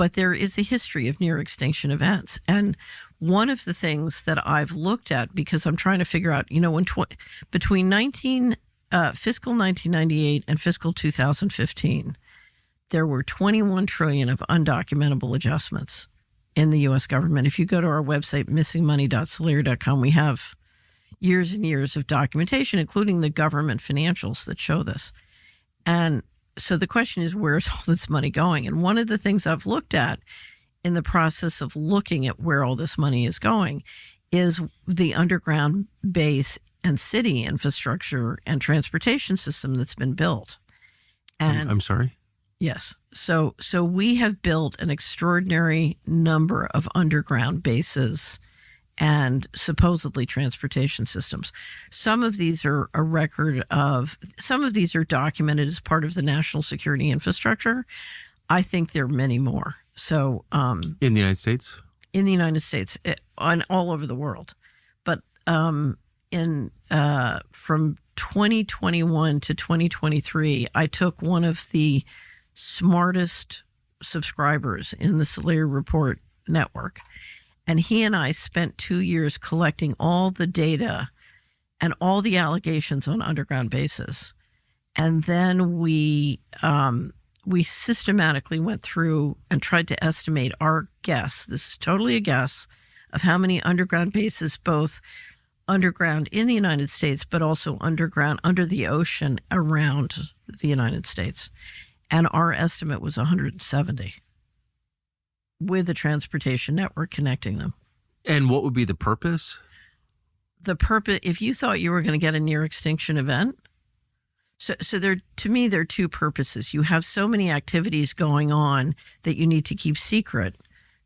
but there is a history of near extinction events. And one of the things that I've looked at, because I'm trying to figure out, between fiscal 1998 and fiscal 2015, there were 21 trillion of undocumentable adjustments in the U.S. government. If you go to our website, missingmoney.solari.com, we have years and years of documentation, including the government financials that show this. And so the question is, where's all this money going? And one of the things I've looked at in the process of looking at where all this money is going is the underground base and city infrastructure and transportation system that's been built. And I'm sorry? Yes. So we have built an extraordinary number of underground bases and supposedly transportation systems. Some of these are some of these are documented as part of the national security infrastructure. I think there are many more. So in the United States? In the United States, on all over the world. But from 2021 to 2023, I took one of the smartest subscribers in the Solari Report network, and he and I spent 2 years collecting all the data and all the allegations on underground bases. And then we systematically went through and tried to estimate our guess. This is totally a guess of how many underground bases, both underground in the United States, but also underground under the ocean around the United States. And our estimate was 170 with a transportation network connecting them. And what would be the purpose? The purpose, if you thought you were going to get a near extinction event, so there, to me, there are two purposes. You have so many activities going on that you need to keep secret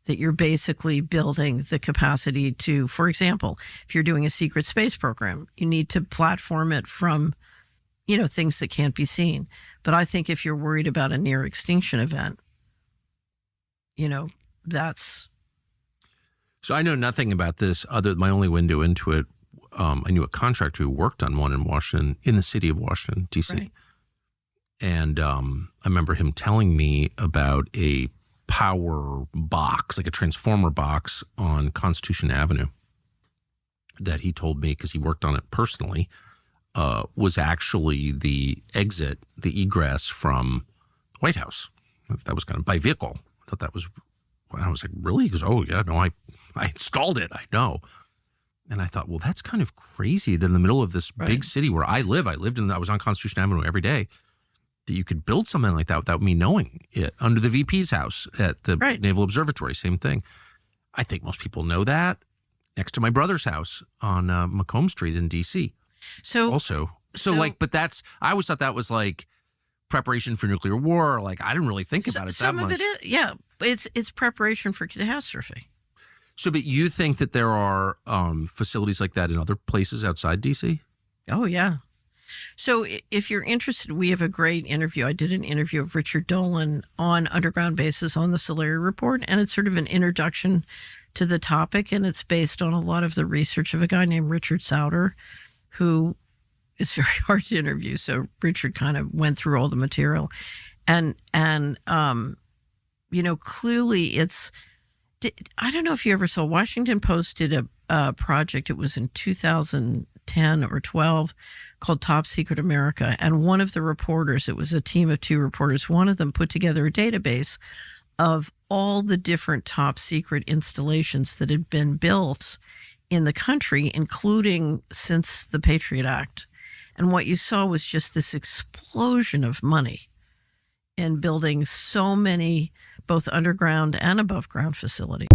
that you're basically building the capacity to, for example, if you're doing a secret space program, you need to platform it from, things that can't be seen. But I think if you're worried about a near extinction event, that's. So I know nothing about this other than my only window into it. I knew a contractor who worked on one in Washington, in the city of Washington, D.C. Right. And I remember him telling me about a power box, like a transformer box on Constitution Avenue that he told me, because he worked on it personally, was actually the exit, the egress from the White House. That was kind of by vehicle. I thought that was, I was like, really? He goes, oh, yeah, no, I installed it. I know. And I thought, well, that's kind of crazy that in the middle of this big city where I was on Constitution Avenue every day, that you could build something like that without me knowing it. Under the VP's house at the Naval Observatory, same thing. I think most people know that. Next to my brother's house on Macomb Street in D.C. But that's, I always thought that was like preparation for nuclear war. Like, I didn't really think about it that much. Some of it is, it's preparation for catastrophe. So, but you think that there are facilities like that in other places outside D.C.? Oh, yeah. So if you're interested, we have a great interview. I did an interview of Richard Dolan on underground bases on the Solari Report, and it's sort of an introduction to the topic, and it's based on a lot of the research of a guy named Richard Sauter, who is very hard to interview. So Richard kind of went through all the material. And clearly it's, I don't know if you ever saw, Washington Post did a project, it was in 2010 or 12, called Top Secret America. And one of the reporters, it was a team of 2 reporters, one of them put together a database of all the different top secret installations that had been built in the country, including since the Patriot Act. And what you saw was just this explosion of money in building so many both underground and above ground facilities.